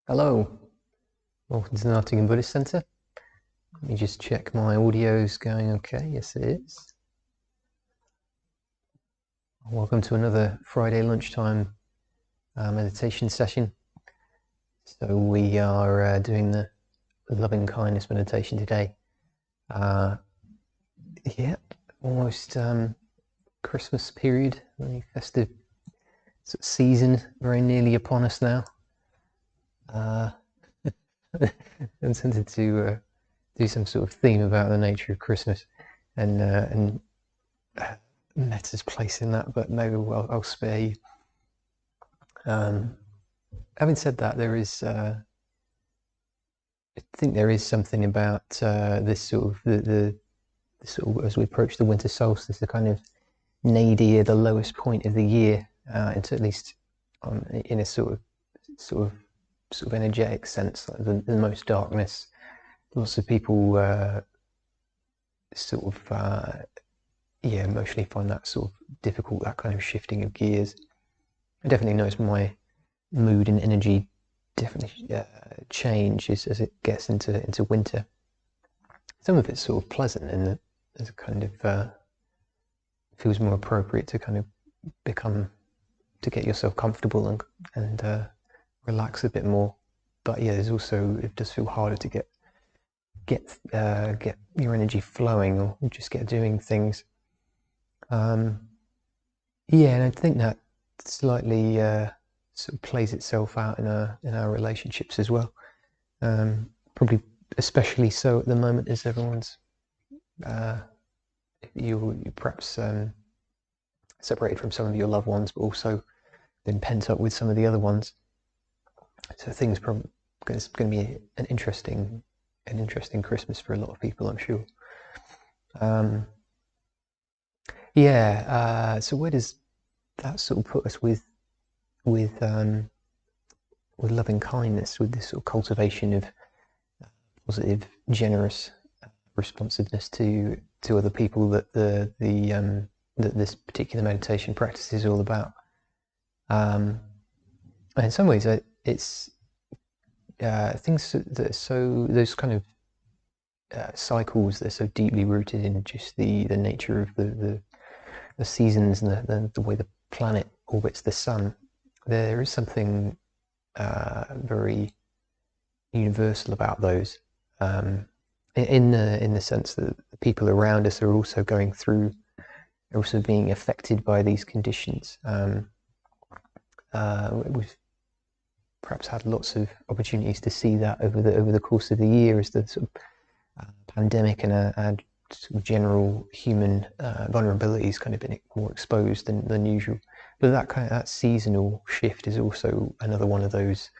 Hello, welcome to the Nottingham Buddhist Centre. Let me just check my audio's going okay. Yes, it is. Welcome to another Friday lunchtime meditation session. So we are doing the loving kindness meditation today. Yeah, almost Christmas period, the festive season very nearly upon us now. I'm tempted to do some sort of theme about the nature of Christmas and metta's place in that, but maybe I'll spare you. Having said that, I think there is something about this sort of the sort of, as we approach the winter solstice, the kind of nadir, the lowest point of the year, at least in a sort of energetic sense, like the most darkness. Lots of people emotionally find that sort of difficult, that kind of shifting of gears. I definitely notice my mood and energy definitely changes as it gets into winter. Some of it's sort of pleasant, and there's a kind of feels more appropriate to kind of to get yourself comfortable and relax a bit more. But yeah, there's also, it does feel harder to get your energy flowing or just get doing things. Yeah, and I think that slightly sort of plays itself out in our relationships as well. Probably especially so at the moment, as everyone's you perhaps separated from some of your loved ones, but also been pent up with some of the other ones. So things probably it's going to be an interesting Christmas for a lot of people, I'm sure. So where does that sort of put us with loving kindness, with this sort of cultivation of positive, generous responsiveness to other people that that this particular meditation practice is all about? And in some ways, it's things that are so, those kind of cycles that are so deeply rooted in just the nature of the seasons and the way the planet orbits the sun. There is something very universal about those, in the sense that the people around us are also going through, are also being affected by these conditions. We've perhaps had lots of opportunities to see that over the course of the year, as the sort of pandemic and sort of general human vulnerabilities kind of been more exposed than usual. But that seasonal shift is also another one of those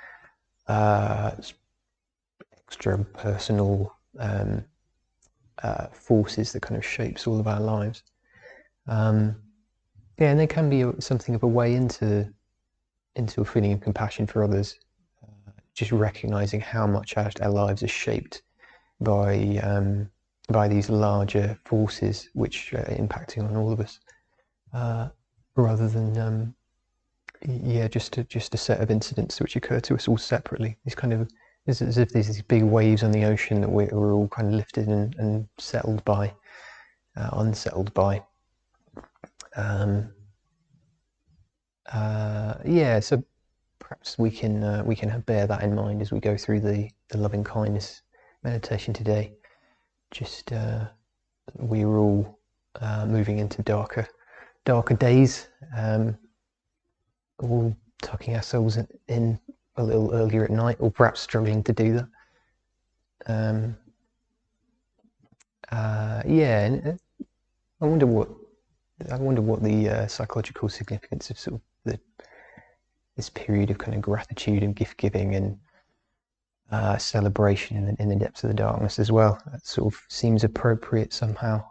extra personal forces that kind of shapes all of our lives. And they can be something of a way into a feeling of compassion for others, just recognizing how much our lives are shaped by these larger forces which are impacting on all of us, rather than just a set of incidents which occur to us all separately. These kind of, it's as if there's these big waves on the ocean that we're all kind of lifted and settled by, unsettled by. So perhaps we can bear that in mind as we go through the loving kindness meditation today. Just we're all moving into darker days, all tucking ourselves in a little earlier at night, or perhaps struggling to do that. And I wonder what the psychological significance of sort of this period of kind of gratitude and gift giving and celebration in the depths of the darkness as well. That sort of seems appropriate somehow.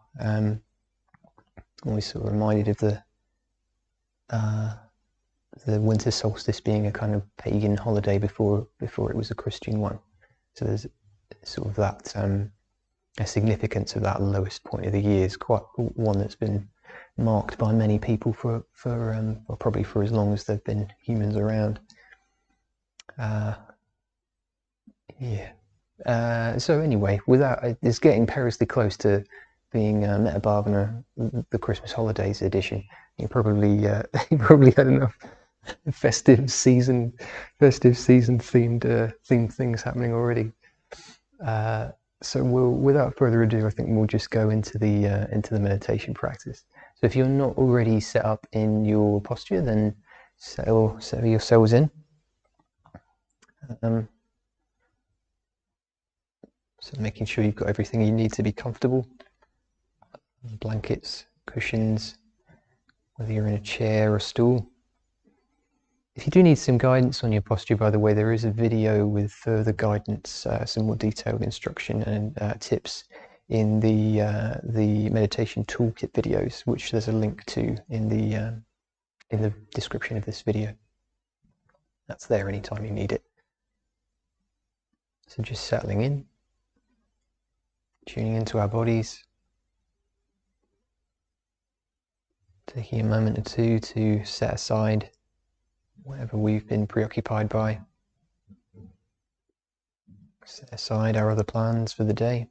Always sort of reminded of the winter solstice being a kind of pagan holiday before it was a Christian one. So there's sort of that a significance of that lowest point of the year is quite one that's been marked by many people for probably for as long as there've been humans around. Yeah. So anyway, without it's getting perilously close to being Metta Bhavana, the Christmas holidays edition. You probably you probably had enough festive season themed things happening already. So without further ado, I think we'll just go into the meditation practice. So if you're not already set up in your posture, then settle yourselves in. So making sure you've got everything you need to be comfortable. Blankets, cushions, whether you're in a chair or stool. If you do need some guidance on your posture, by the way, there is a video with further guidance, some more detailed instruction and tips in the meditation toolkit videos, which there's a link to in the description of this video. That's there anytime you need it. So just settling in, tuning into our bodies, taking a moment or two to set aside whatever we've been preoccupied by. Set aside our other plans for the day.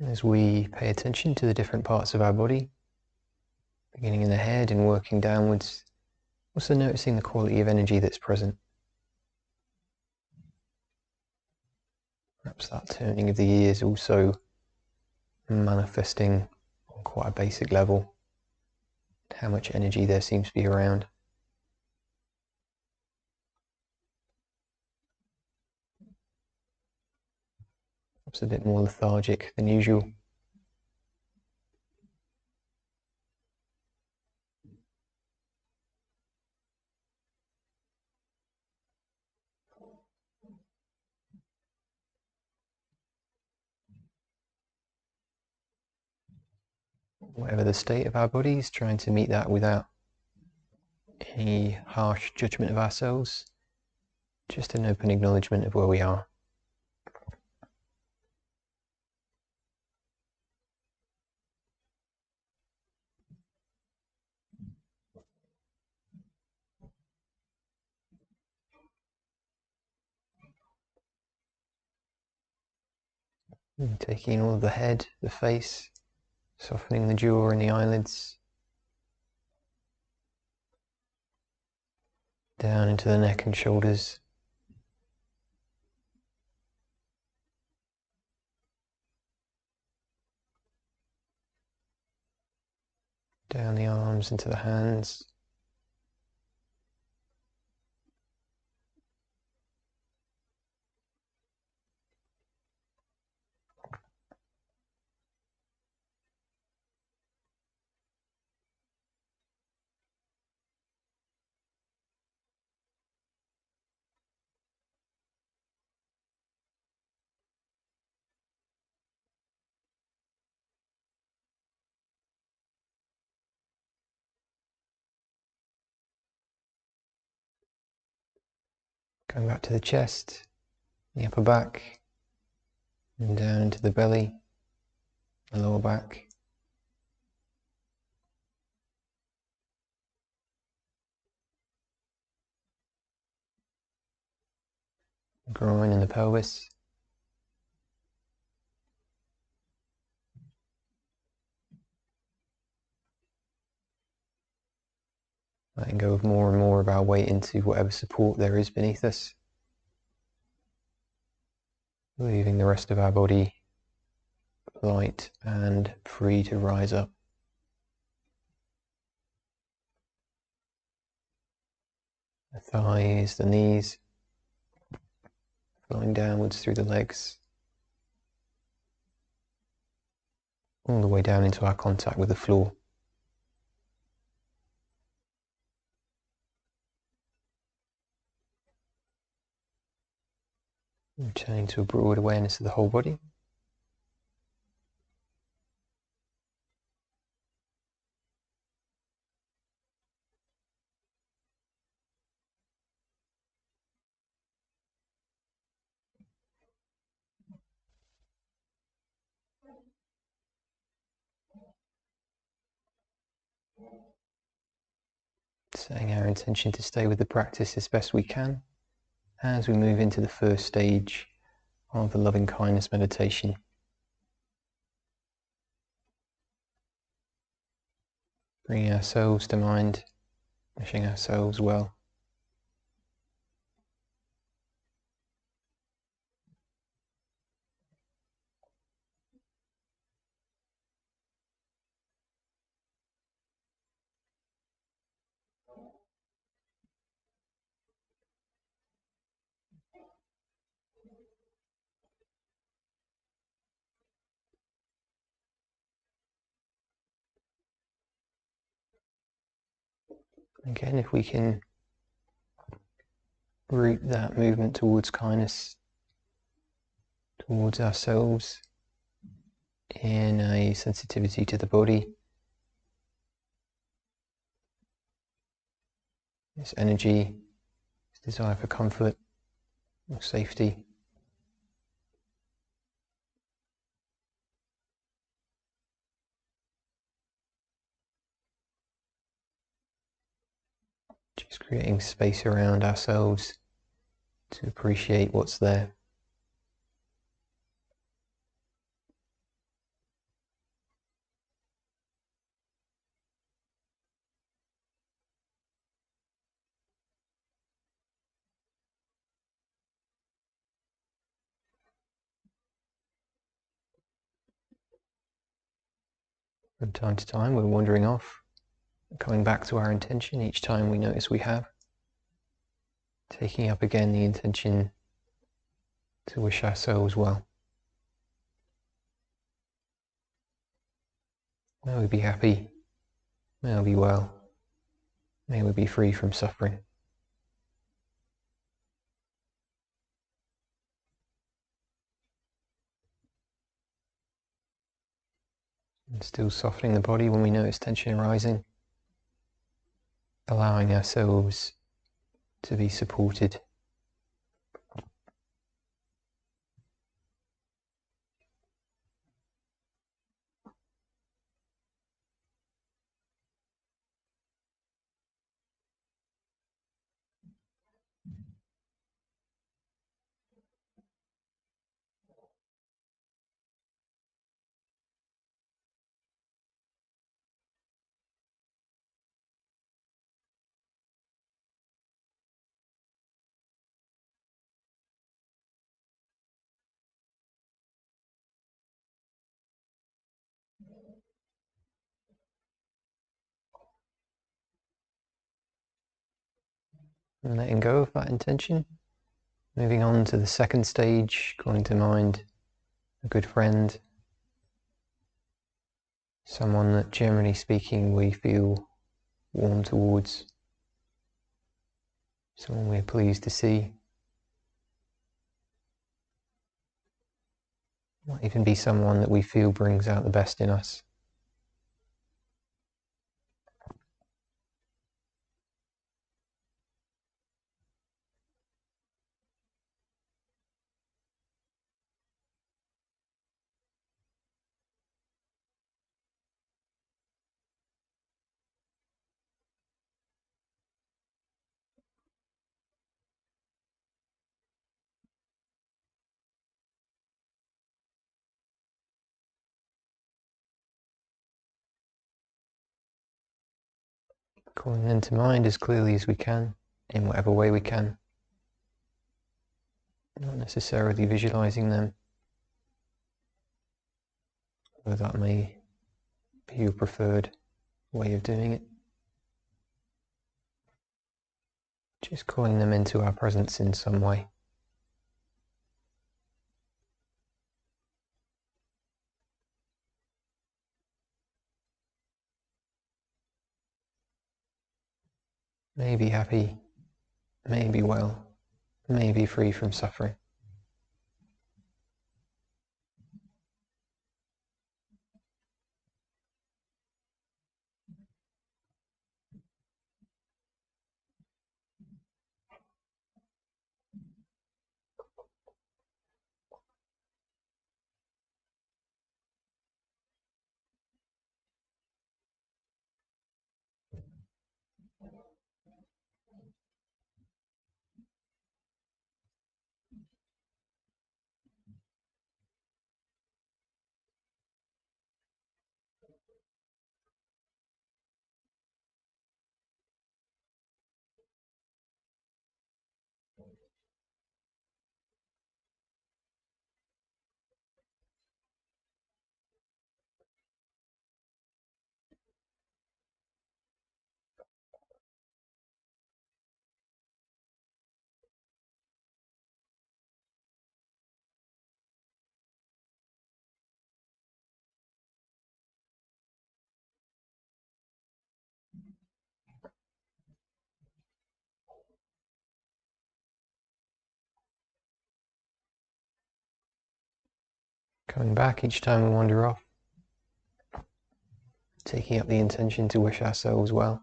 As we pay attention to the different parts of our body, beginning in the head and working downwards, also noticing the quality of energy that's present. Perhaps that turning of the ears also manifesting on quite a basic level how much energy there seems to be around. Perhaps a bit more lethargic than usual. Whatever the state of our bodies, trying to meet that without any harsh judgment of ourselves, just an open acknowledgement of where we are. And taking all of the head, the face, softening the jaw and the eyelids, down into the neck and shoulders, down the arms into the hands, going back to the chest, the upper back, and down into the belly, the lower back. Groin and the pelvis. Letting go of more and more of our weight into whatever support there is beneath us. Leaving the rest of our body light and free to rise up. The thighs, the knees, flowing downwards through the legs, all the way down into our contact with the floor. Returning to a broad awareness of the whole body. Setting our intention to stay with the practice as best we can as we move into the first stage of the loving kindness meditation. Bringing ourselves to mind, wishing ourselves well. Again, if we can root that movement towards kindness, towards ourselves, in a sensitivity to the body, this energy, this desire for comfort or safety. Just creating space around ourselves to appreciate what's there. From time to time, we're wandering off, coming back to our intention each time we notice we have. Taking up again the intention to wish ourselves well. May we be happy, may we be well, may we be free from suffering. And still softening the body when we notice tension arising, allowing ourselves to be supported. And letting go of that intention, moving on to the second stage, calling to mind a good friend, someone that generally speaking we feel warm towards, someone we're pleased to see. Might even be someone that we feel brings out the best in us. Calling them to mind as clearly as we can, in whatever way we can. Not necessarily visualizing them, though that may be your preferred way of doing it. Just calling them into our presence in some way. May be happy, may be well, may be free from suffering. Coming back each time we wander off, taking up the intention to wish ourselves well.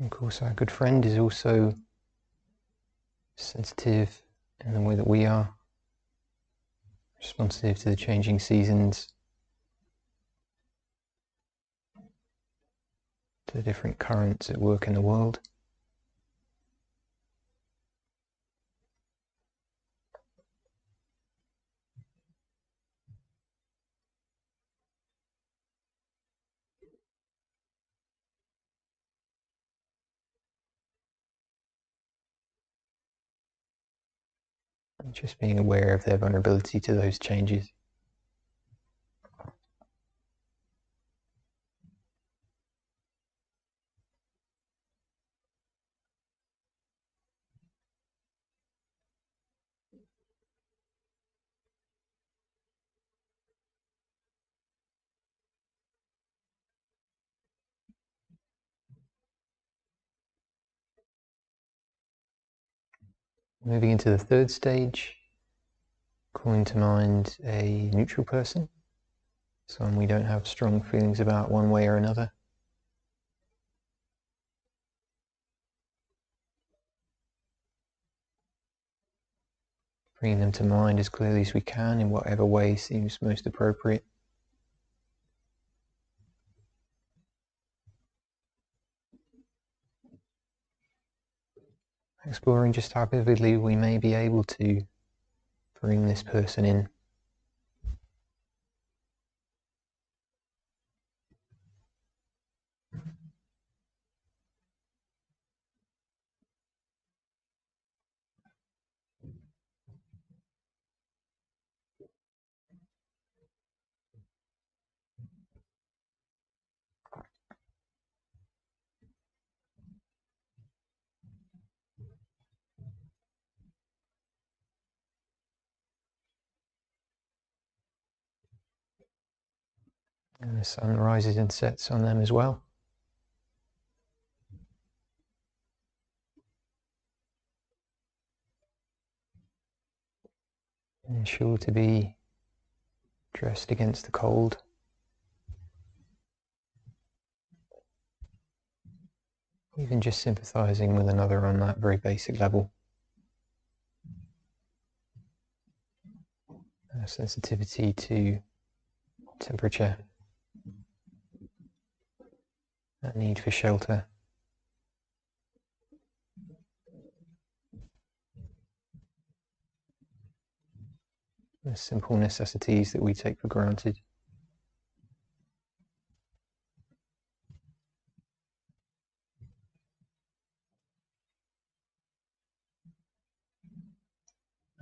Of course, our good friend is also sensitive in the way that we are, responsive to the changing seasons, to the different currents at work in the world. And just being aware of their vulnerability to those changes. Moving into the third stage, calling to mind a neutral person, someone we don't have strong feelings about one way or another. Bringing them to mind as clearly as we can in whatever way seems most appropriate. Exploring just how vividly we may be able to bring this person in. And the sun rises and sets on them as well. And sure to be dressed against the cold. Even just sympathizing with another on that very basic level. A sensitivity to temperature, that need for shelter. The simple necessities that we take for granted.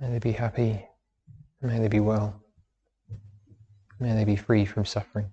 May they be happy, may they be well, may they be free from suffering.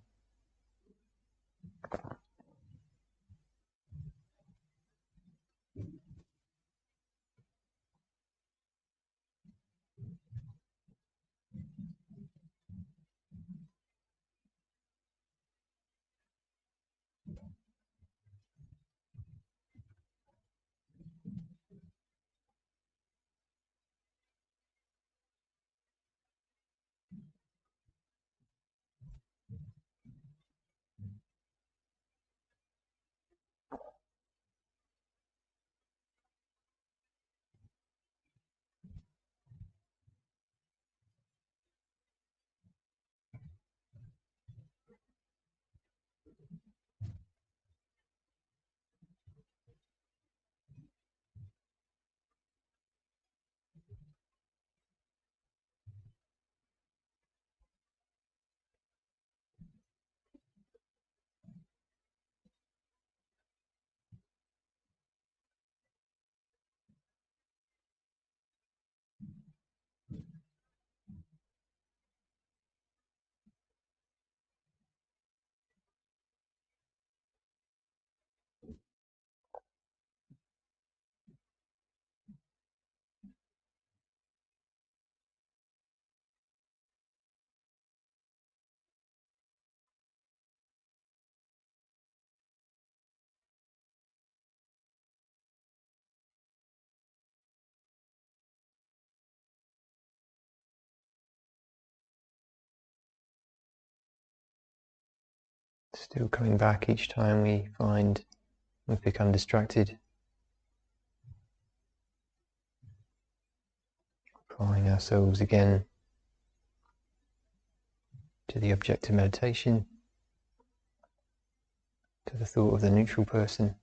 Still coming back each time we find we've become distracted. Applying ourselves again to the object of meditation, to the thought of the neutral person.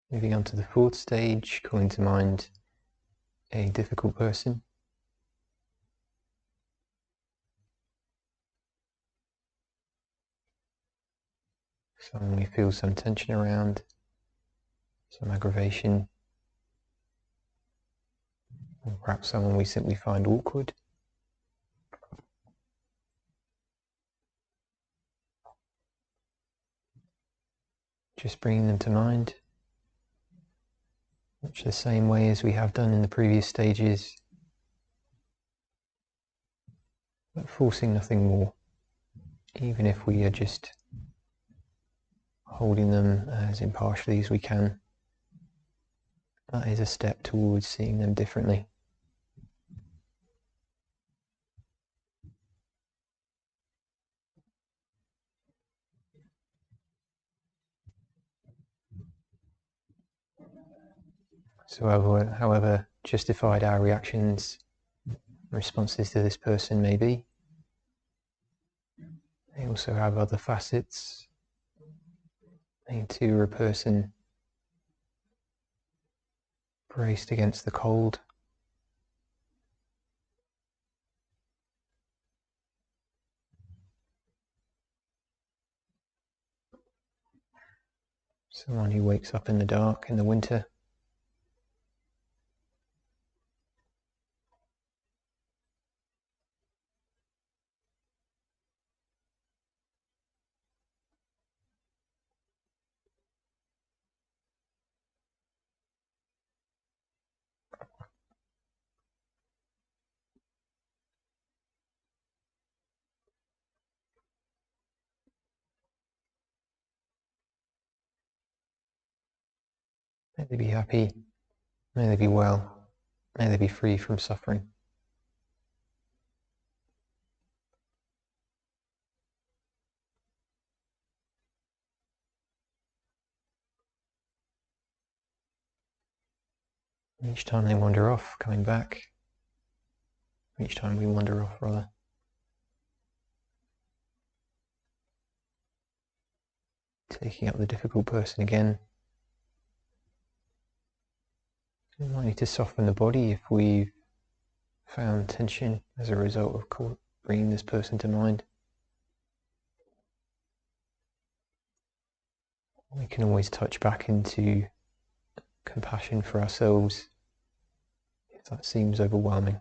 Moving on to the fourth stage, calling to mind a difficult person. Someone we feel some tension around, some aggravation, or perhaps someone we simply find awkward. Just bringing them to mind, much the same way as we have done in the previous stages, but forcing nothing more, even if we are just holding them as impartially as we can. That is a step towards seeing them differently. So however justified our reactions, responses to this person may be, they also have other facets. They too are a person braced against the cold. Someone who wakes up in the dark in the winter. May they be happy, may they be well, may they be free from suffering. Each time they wander off, coming back. Each time we wander off, rather. Taking up the difficult person again. We might need to soften the body if we've found tension as a result of bringing this person to mind. We can always touch back into compassion for ourselves if that seems overwhelming.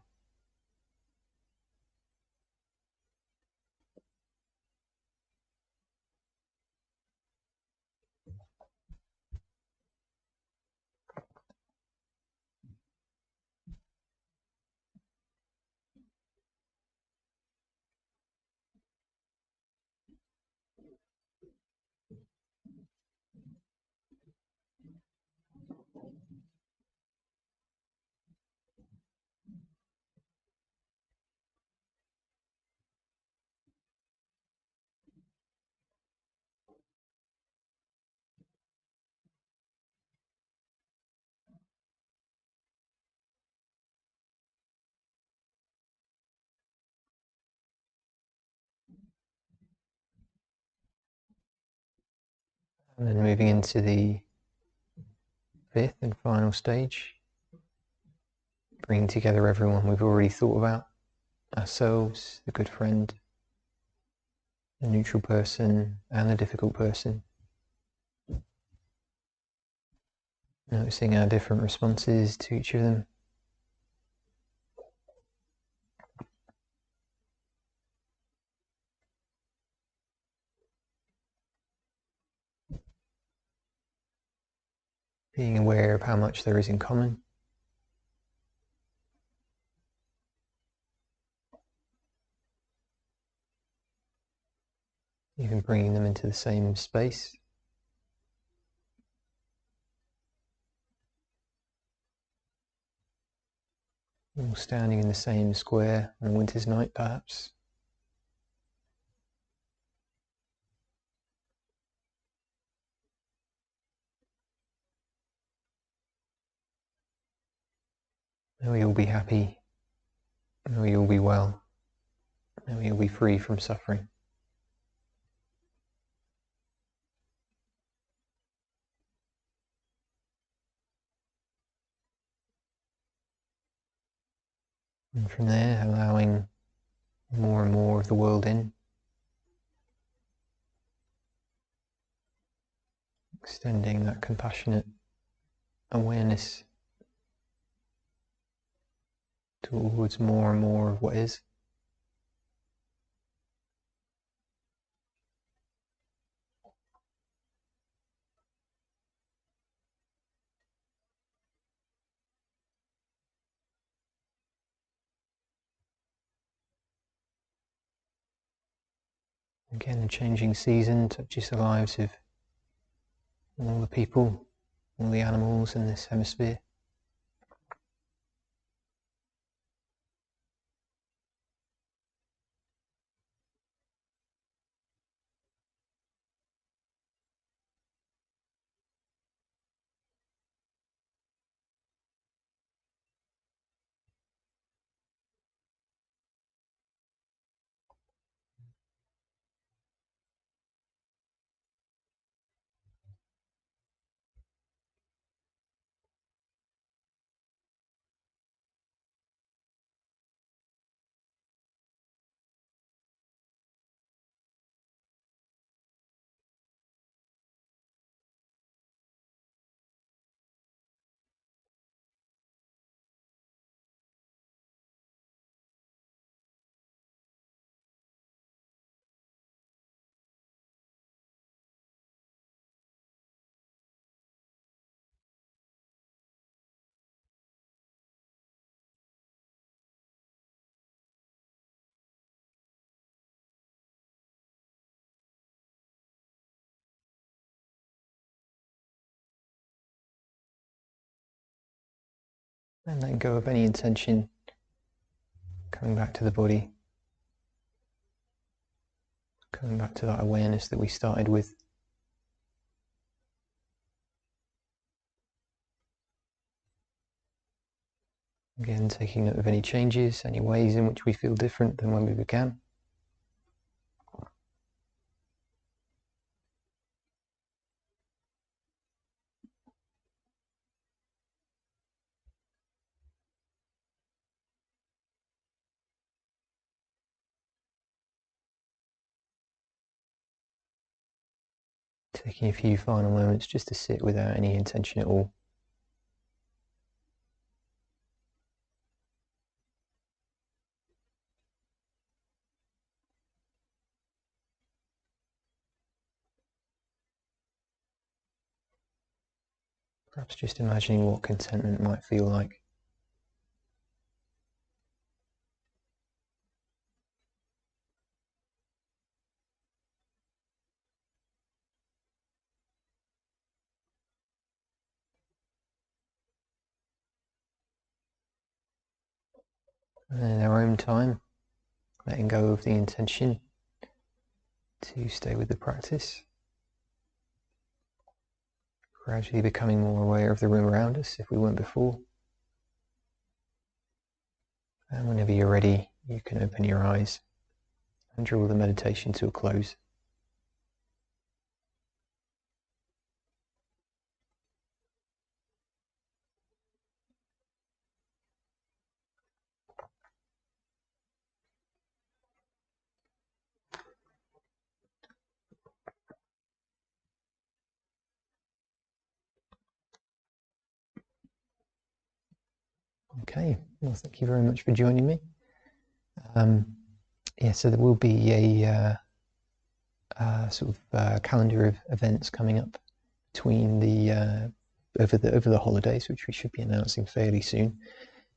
And then moving into the fifth and final stage, bringing together everyone we've already thought about, ourselves, the good friend, the neutral person, and the difficult person, Noticing our different responses to each of them. Being aware of how much there is in common. Even bringing them into the same space. All standing in the same square on a winter's night, perhaps. May we all be happy. May we all be well. May we all be free from suffering. And from there, allowing more and more of the world in. Extending that compassionate awareness towards more and more of what is. Again, a changing season touches the lives of all the people, all the animals in this hemisphere. And letting go of any intention, coming back to the body, coming back to that awareness that we started with. Again, taking note of any changes, any ways in which we feel different than when we began. Taking a few final moments just to sit without any intention at all. Perhaps just imagining what contentment might feel like. And in our own time, letting go of the intention to stay with the practice. Gradually becoming more aware of the room around us if we weren't before. And whenever you're ready, you can open your eyes and draw the meditation to a close. Okay, well, thank you very much for joining me. Yeah, so there will be a sort of calendar of events coming up between the over the holidays, which we should be announcing fairly soon.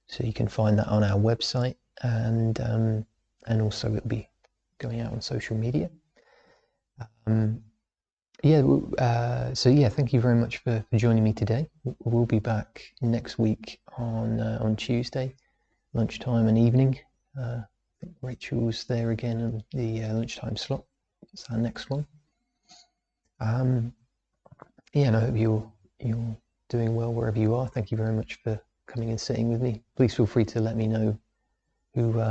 So you can find that on our website, and also it'll be going out on social media. So yeah, thank you very much for joining me today. We'll be back next week on Tuesday, lunchtime and evening. I think Rachel's there again on the lunchtime slot. It's our next one. Yeah, and I hope you're doing well wherever you are. Thank you very much for coming and sitting with me. Please feel free to let me know who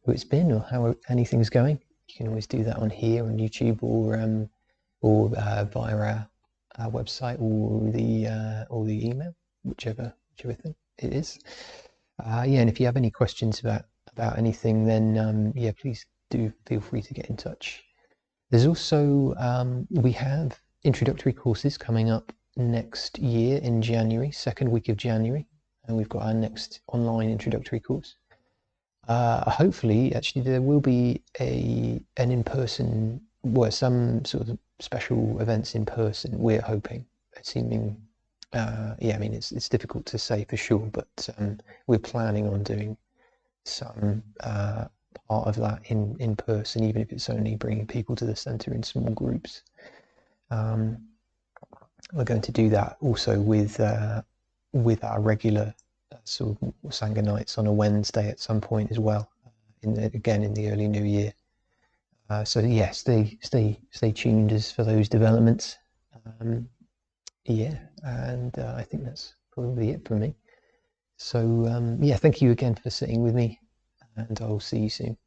it's been or how anything's going. You can always do that on here on YouTube or via our website or the email, whichever thing it is. Yeah, and if you have any questions about anything, then yeah, please do feel free to get in touch. There's also we have introductory courses coming up next year in January, second week of January, and we've got our next online introductory course. Hopefully, actually, there will be an in-person, well, some sort of special events in person. We're hoping, assuming, yeah, I mean, it's difficult to say for sure, but we're planning on doing some part of that in person, even if it's only bringing people to the centre in small groups. We're going to do that also with our regular sort of Sangha nights on a Wednesday at some point as well, again in the early new year. So yeah, stay tuned as for those developments. Yeah, and I think that's probably it from me. So yeah, thank you again for sitting with me, and I'll see you soon.